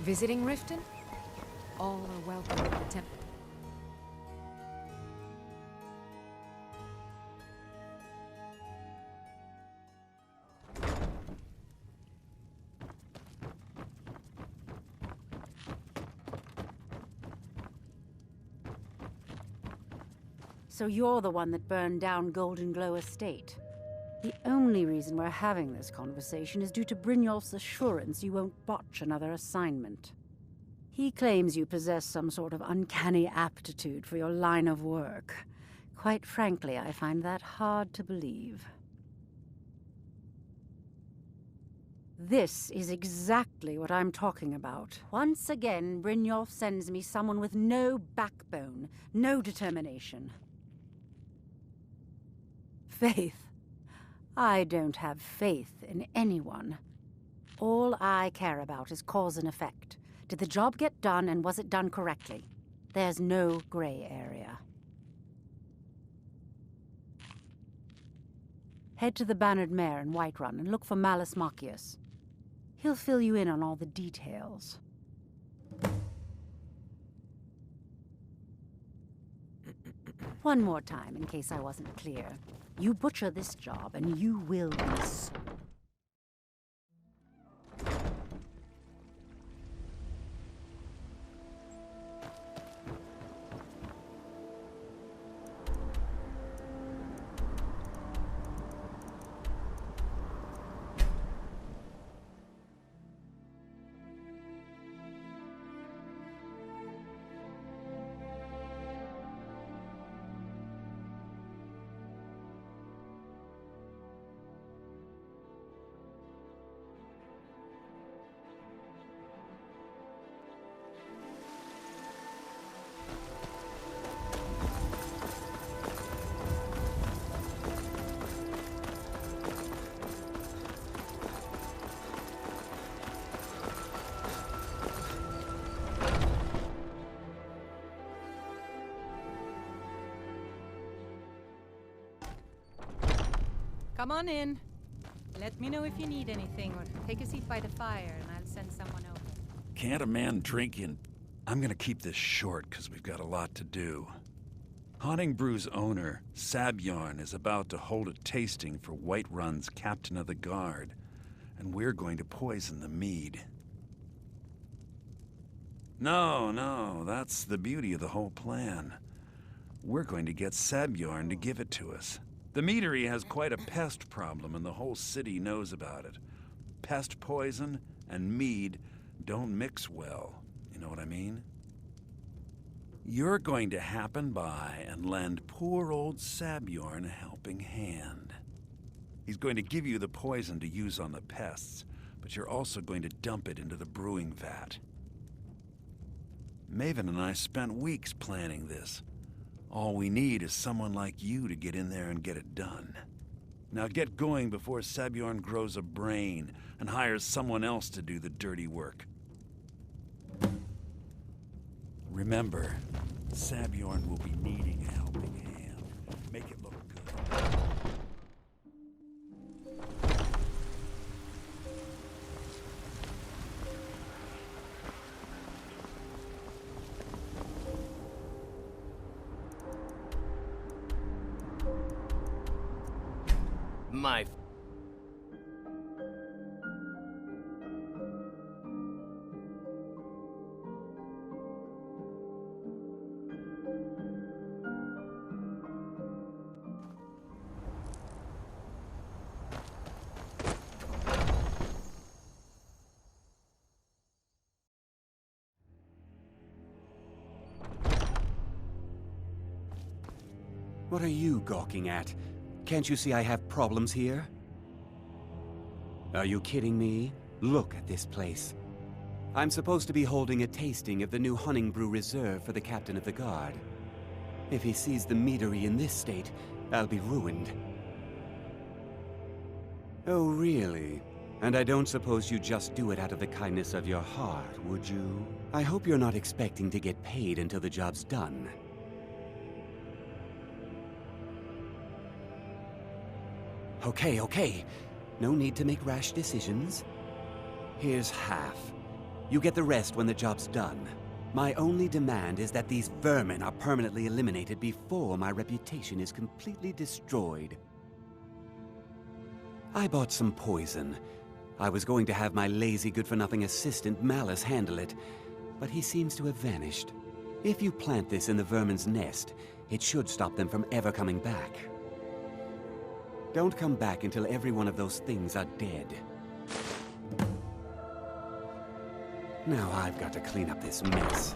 Visiting Riften? All are welcome at the temple. So you're the one that burned down Golden Glow Estate. The only reason we're having this conversation is due to Brynjolf's assurance you won't botch another assignment. He claims you possess some sort of uncanny aptitude for your line of work. Quite frankly, I find that hard to believe. This is exactly what I'm talking about. Once again, Brynjolf sends me someone with no backbone, no determination. Faith. I don't have faith in anyone. All I care about is cause and effect. Did the job get done, and was it done correctly? There's no gray area. Head to the Bannered Mare in Whiterun and look for Malus Machius. He'll fill you in on all the details. One more time, in case I wasn't clear. You butcher this job, and you will be Come on in. Let me know if you need anything, or take a seat by the fire and I'll send someone over. Can't a man drink in... I'm gonna keep this short, because we've got a lot to do. Haunting Brew's owner, Sabjorn, is about to hold a tasting for Whiterun's Captain of the Guard, and we're going to poison the mead. No, that's the beauty of the whole plan. We're going to get Sabjorn to give it to us. The meadery has quite a pest problem, and the whole city knows about it. Pest poison and mead don't mix well, you know what I mean? You're going to happen by and lend poor old Sabjorn a helping hand. He's going to give you the poison to use on the pests, but you're also going to dump it into the brewing vat. Maven and I spent weeks planning this. All we need is someone like you to get in there and get it done. Now get going before Sabjorn grows a brain and hires someone else to do the dirty work. Remember, Sabjorn will be needing a helping hand. Make it look good. My... What are you gawking at? Can't you see I have problems here? Are you kidding me? Look at this place. I'm supposed to be holding a tasting of the new Hunting Brew Reserve for the Captain of the Guard. If he sees the meadery in this state, I'll be ruined. Oh, really? And I don't suppose you just do it out of the kindness of your heart, would you? I hope you're not expecting to get paid until the job's done. Okay. No need to make rash decisions. Here's half. You get the rest when the job's done. My only demand is that these vermin are permanently eliminated before my reputation is completely destroyed. I bought some poison. I was going to have my lazy, good-for-nothing assistant Malice handle it, but he seems to have vanished. If you plant this in the vermin's nest, it should stop them from ever coming back. Don't come back until every one of those things are dead. Now I've got to clean up this mess.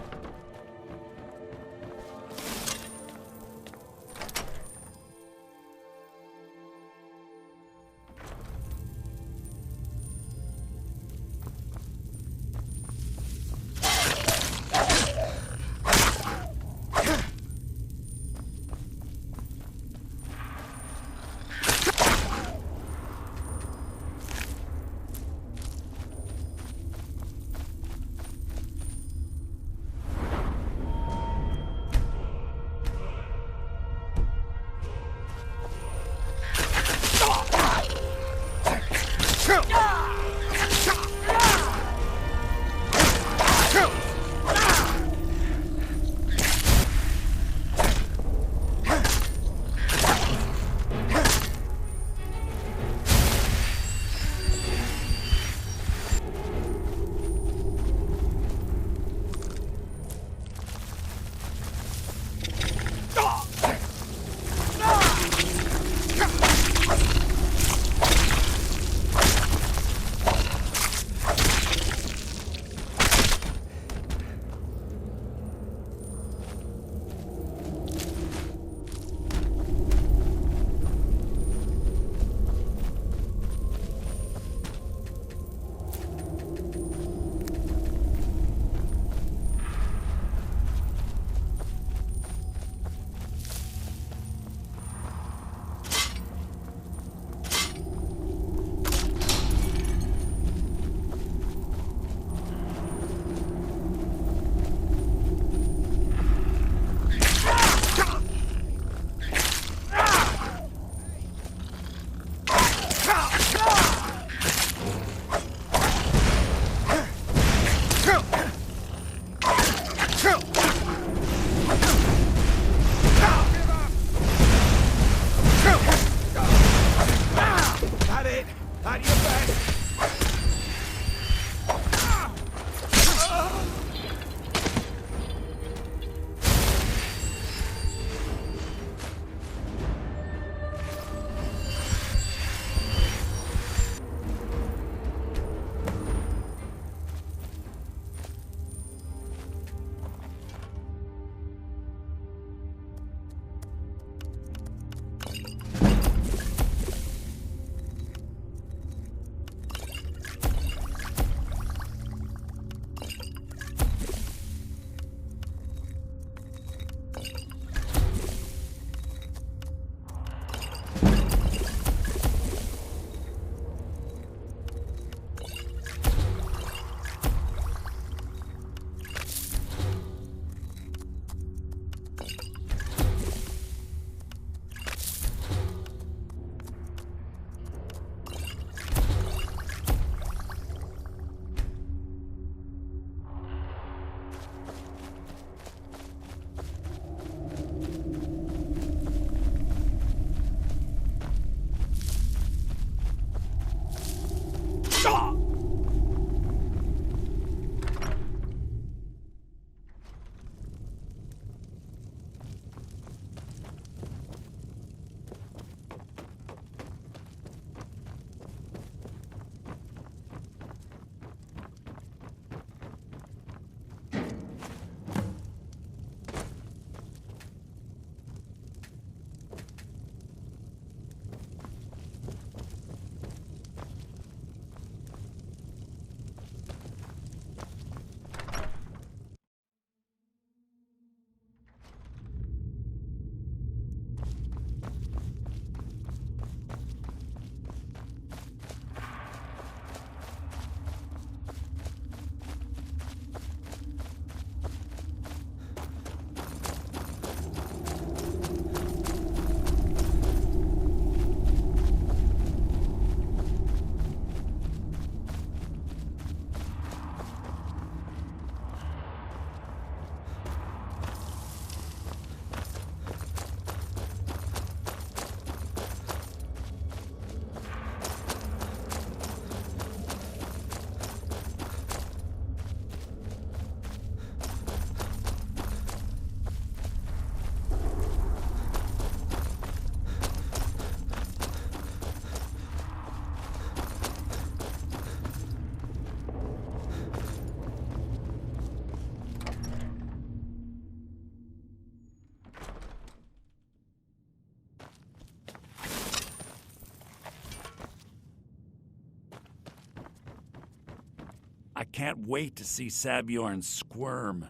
Can't wait to see Sabjorn squirm.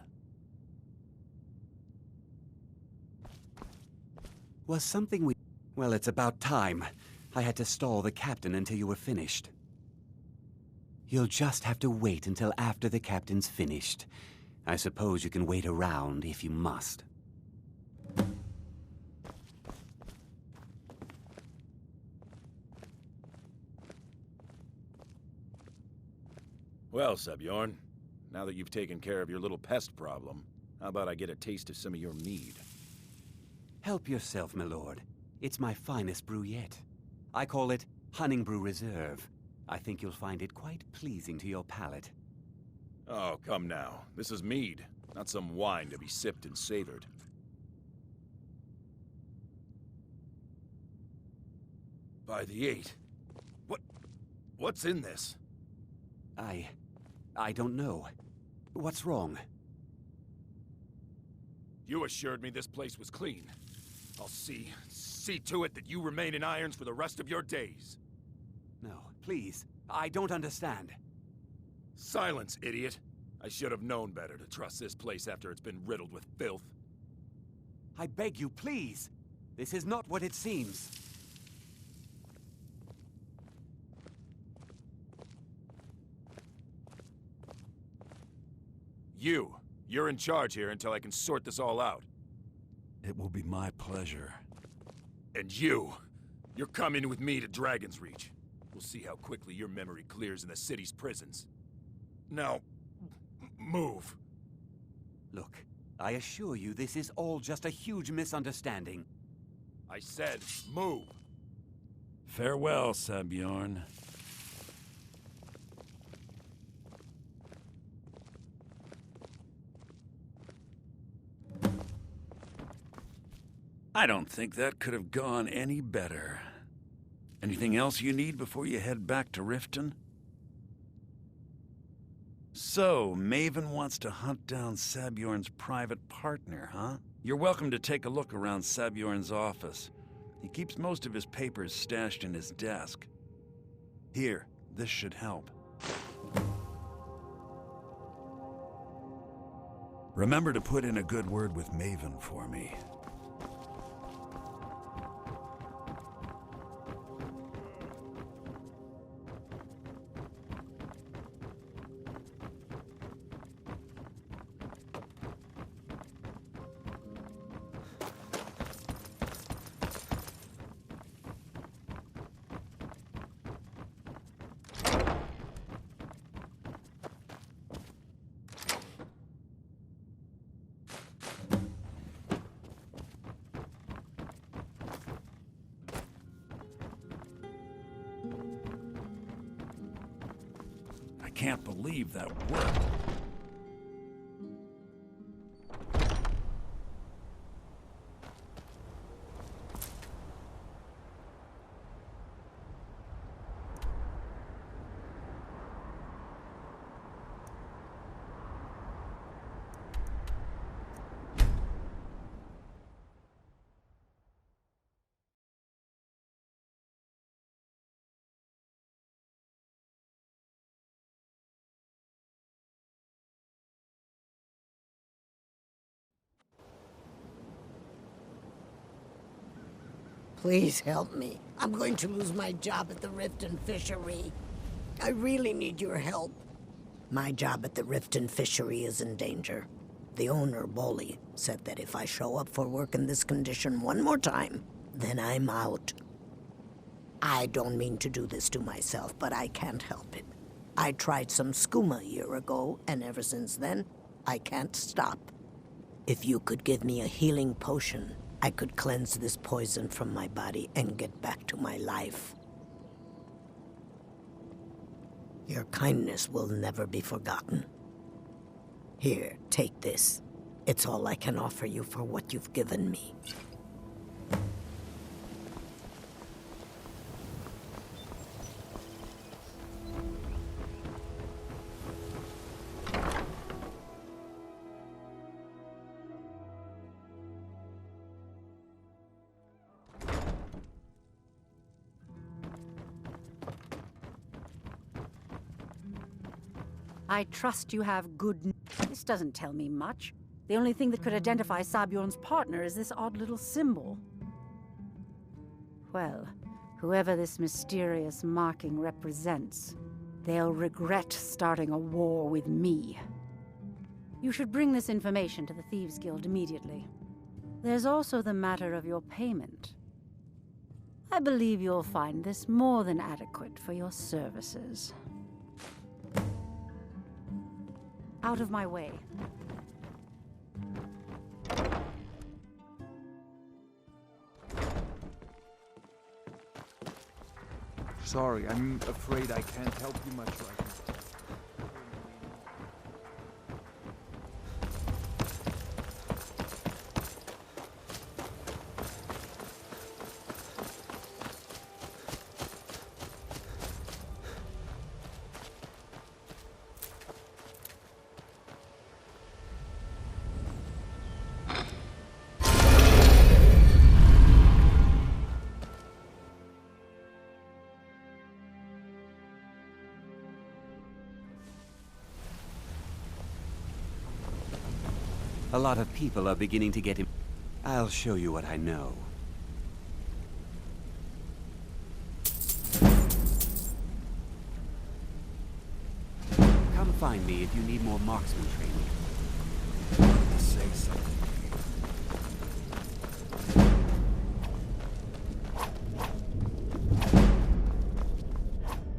Was something we... Well, it's about time. I had to stall the captain until you were finished. You'll just have to wait until after the captain's finished. I suppose you can wait around if you must. Well, Sabjorn, now that you've taken care of your little pest problem, how about I get a taste of some of your mead? Help yourself, my lord. It's my finest brew yet. I call it Honningbrew Reserve. I think you'll find it quite pleasing to your palate. Oh, come now. This is mead, not some wine to be sipped and savored. By the 8. What's in this? I don't know. What's wrong? You assured me this place was clean. I'll see to it that you remain in irons for the rest of your days. No, please. I don't understand. Silence, idiot. I should have known better to trust this place after it's been riddled with filth. I beg you, please. This is not what it seems. You're in charge here until I can sort this all out. It will be my pleasure. And you're coming with me to Dragon's Reach. We'll see how quickly your memory clears in the city's prisons. Now, move. Look, I assure you this is all just a huge misunderstanding. I said, move. Farewell, Sabjorn. I don't think that could have gone any better. Anything else you need before you head back to Riften? So, Maven wants to hunt down Sabjorn's private partner, huh? You're welcome to take a look around Sabjorn's office. He keeps most of his papers stashed in his desk. Here, this should help. Remember to put in a good word with Maven for me. I can't believe that worked. Please help me. I'm going to lose my job at the Riften Fishery. I really need your help. My job at the Riften Fishery is in danger. The owner, Bolly, said that if I show up for work in this condition one more time, then I'm out. I don't mean to do this to myself, but I can't help it. I tried some skooma a year ago, and ever since then, I can't stop. If you could give me a healing potion, I could cleanse this poison from my body and get back to my life. Your kindness will never be forgotten. Here, take this. It's all I can offer you for what you've given me. I trust you have good... This doesn't tell me much. The only thing that could identify Sabjorn's partner is this odd little symbol. Well, whoever this mysterious marking represents, they'll regret starting a war with me. You should bring this information to the Thieves' Guild immediately. There's also the matter of your payment. I believe you'll find this more than adequate for your services. Out of my way. Sorry, I'm afraid I can't help you much right now. A lot of people are beginning to get him. I'll show you what I know. Come find me if you need more marksman training. Say something.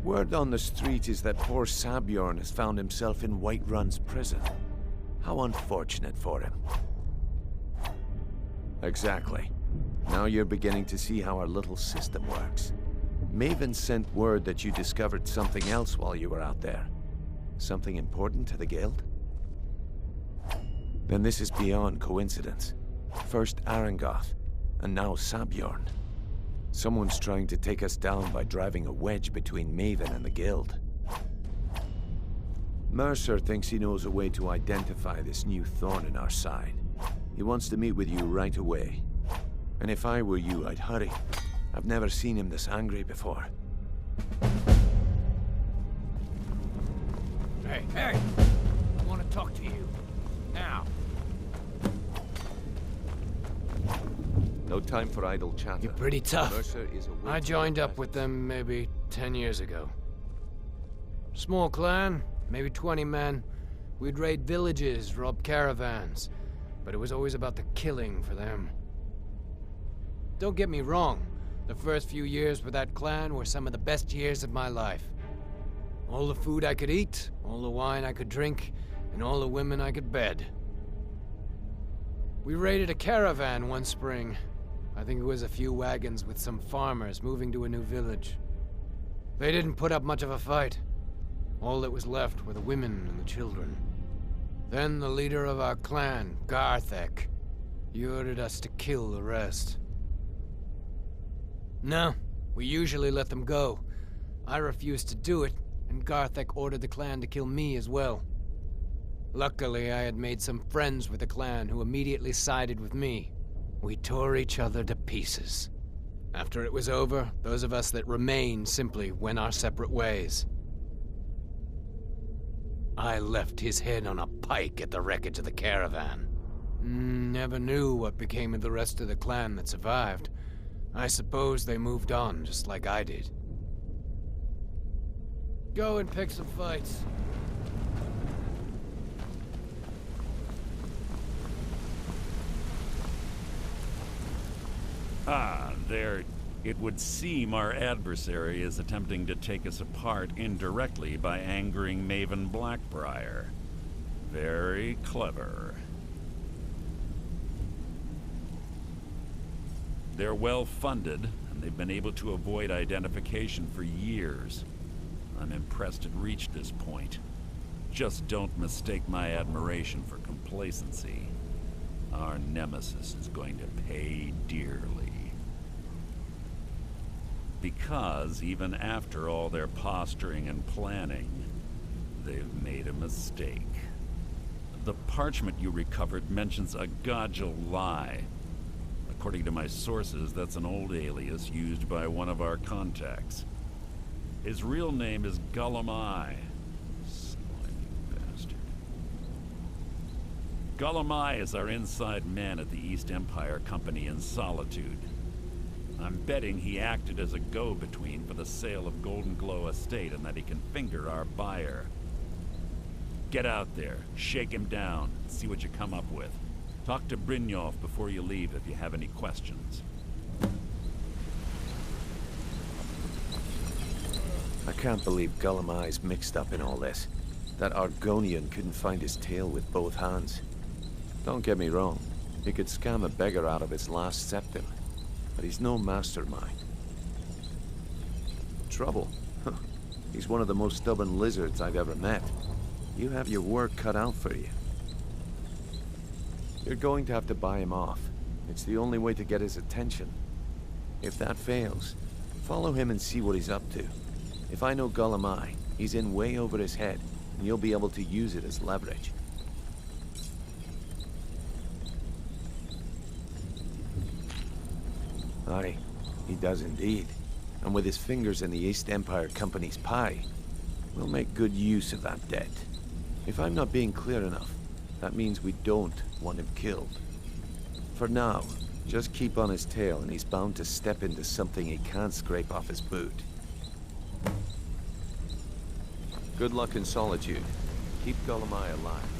Word on the street is that poor Sabjorn has found himself in Whiterun's prison. How unfortunate for him. Exactly. Now you're beginning to see how our little system works. Maven sent word that you discovered something else while you were out there. Something important to the guild? Then this is beyond coincidence. First Arangoth, and now Sabjorn. Someone's trying to take us down by driving a wedge between Maven and the guild. Mercer thinks he knows a way to identify this new thorn in our side. He wants to meet with you right away. And if I were you, I'd hurry. I've never seen him this angry before. Hey, hey! I want to talk to you. Now. No time for idle chatter. You're pretty tough. Mercer is away I from joined the up with them maybe 10 years ago. Small clan, maybe 20 men. We'd raid villages, rob caravans. But it was always about the killing for them. Don't get me wrong. The first few years with that clan were some of the best years of my life. All the food I could eat, all the wine I could drink, and all the women I could bed. We raided a caravan one spring. I think it was a few wagons with some farmers moving to a new village. They didn't put up much of a fight. All that was left were the women and the children. Then the leader of our clan, Garthek, he ordered us to kill the rest. No, we usually let them go. I refused to do it, and Garthek ordered the clan to kill me as well. Luckily, I had made some friends with the clan who immediately sided with me. We tore each other to pieces. After it was over, those of us that remained simply went our separate ways. I left his head on a pike at the wreckage of the caravan. Never knew what became of the rest of the clan that survived. I suppose they moved on, just like I did. Go and pick some fights. Ah, there. It would seem our adversary is attempting to take us apart indirectly by angering Maven Blackbriar. Very clever. They're well funded, and they've been able to avoid identification for years. I'm impressed it reached this point. Just don't mistake my admiration for complacency. Our nemesis is going to pay dearly. Because even after all their posturing and planning, they've made a mistake. The parchment you recovered mentions a Godjal lie. According to my sources, that's an old alias used by one of our contacts. His real name is Gullum Eye. Slimy Gullumai is our inside man at the East Empire Company in Solitude. I'm betting he acted as a go-between for the sale of Golden Glow Estate and that he can finger our buyer. Get out there, shake him down, and see what you come up with. Talk to Brynjolf before you leave if you have any questions. I can't believe Gullumai's mixed up in all this. That Argonian couldn't find his tail with both hands. Don't get me wrong, he could scam a beggar out of his last septim, but he's no mastermind. Trouble? He's one of the most stubborn lizards I've ever met. You have your work cut out for you. You're going to have to buy him off. It's the only way to get his attention. If that fails, follow him and see what he's up to. If I know Gullumai, he's in way over his head, and you'll be able to use it as leverage. Aye, he does indeed. And with his fingers in the East Empire Company's pie, we'll make good use of that debt. If I'm not being clear enough, that means we don't want him killed. For now, just keep on his tail and he's bound to step into something he can't scrape off his boot. Good luck in Solitude. Keep Gullumai alive.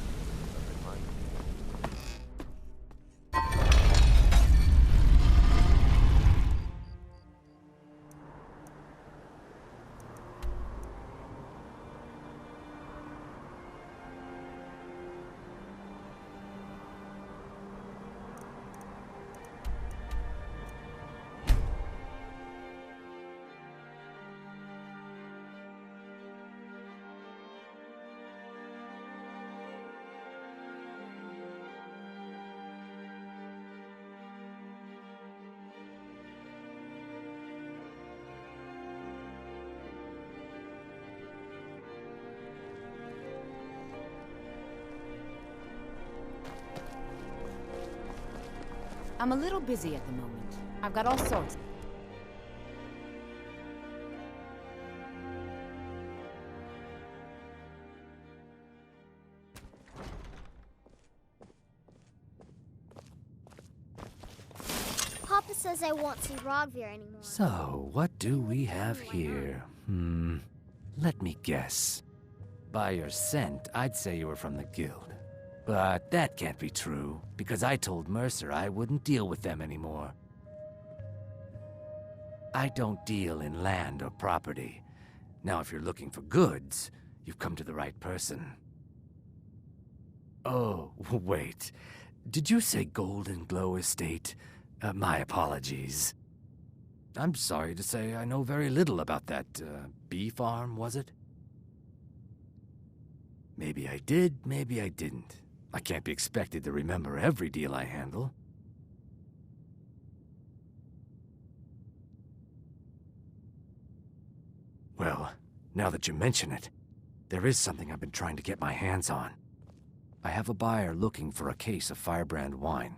I'm a little busy at the moment. I've got all sorts. Papa says I won't see Rogvir anymore. So, what do we have here? Let me guess. By your scent, I'd say you were from the guild. But that can't be true, because I told Mercer I wouldn't deal with them anymore. I don't deal in land or property. Now, if you're looking for goods, you've come to the right person. Oh, wait. Did you say Golden Glow Estate? My apologies. I'm sorry to say I know very little about that, bee farm, was it? Maybe I did, maybe I didn't. I can't be expected to remember every deal I handle. Well, now that you mention it, there is something I've been trying to get my hands on. I have a buyer looking for a case of Firebrand wine.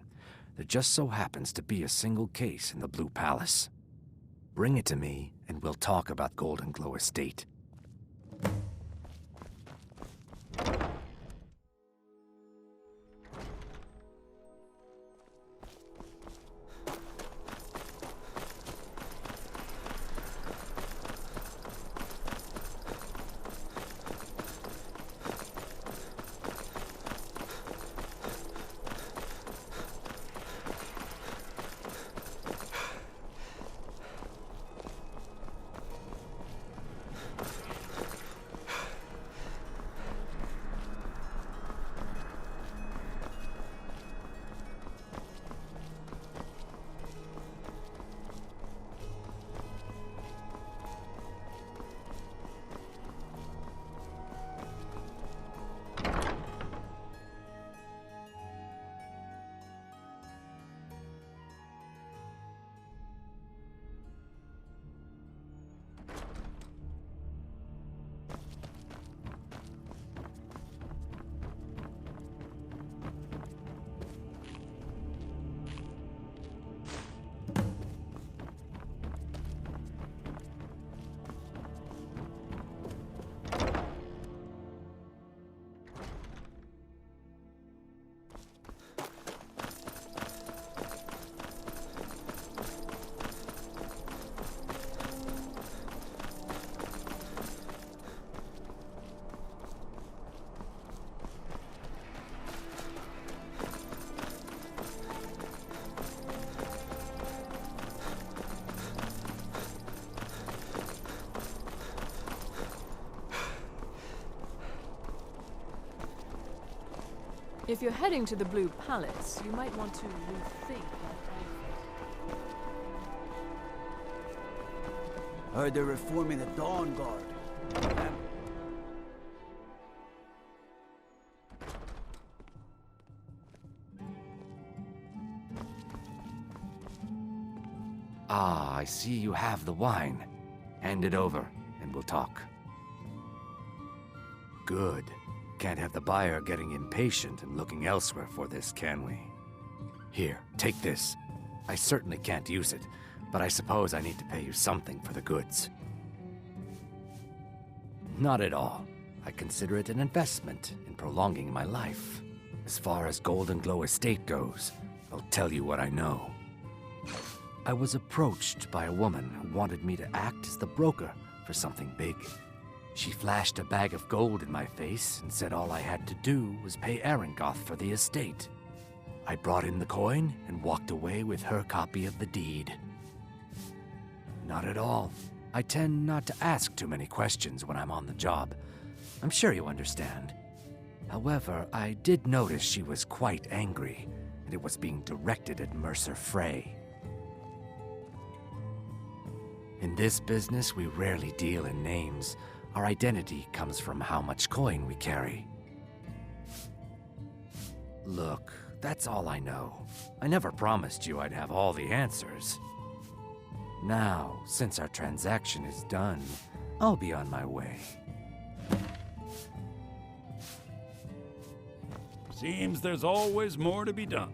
There just so happens to be a single case in the Blue Palace. Bring it to me, and we'll talk about Golden Glow Estate. If you're heading to the Blue Palace, you might want to rethink that outfit. Heard they're reforming the Dawn Guard. Ah, I see you have the wine. Hand it over, and we'll talk. Good. Can't have the buyer getting impatient and looking elsewhere for this, can we? Here, take this. I certainly can't use it, but I suppose I need to pay you something for the goods. Not at all. I consider it an investment in prolonging my life. As far as Golden Glow Estate goes, I'll tell you what I know. I was approached by a woman who wanted me to act as the broker for something big. She flashed a bag of gold in my face and said all I had to do was pay Arangoth for the estate. I brought in the coin and walked away with her copy of the deed. Not at all. I tend not to ask too many questions when I'm on the job. I'm sure you understand. However, I did notice she was quite angry, and it was being directed at Mercer Frey. In this business, we rarely deal in names. Our identity comes from how much coin we carry. Look, that's all I know. I never promised you I'd have all the answers. Now, since our transaction is done, I'll be on my way. Seems there's always more to be done.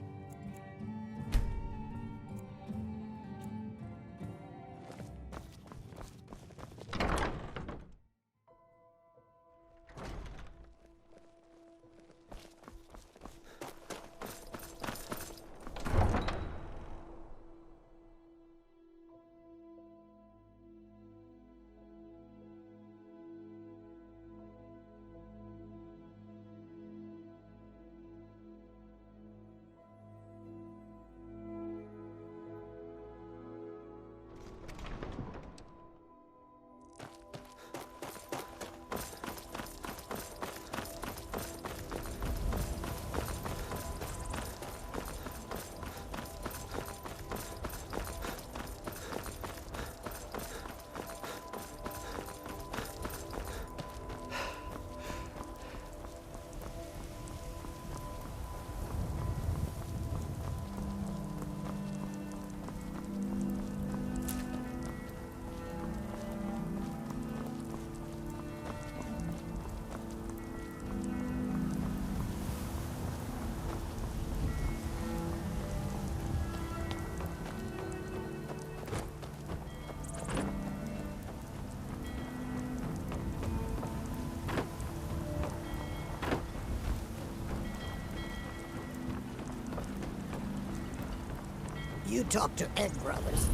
You talk to Egg Brothers.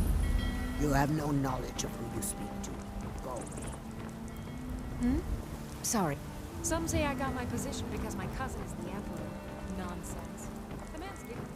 You have no knowledge of who you speak to. Go. Hmm? Sorry. Some say I got my position because my cousin is the Emperor. Nonsense. The man's different.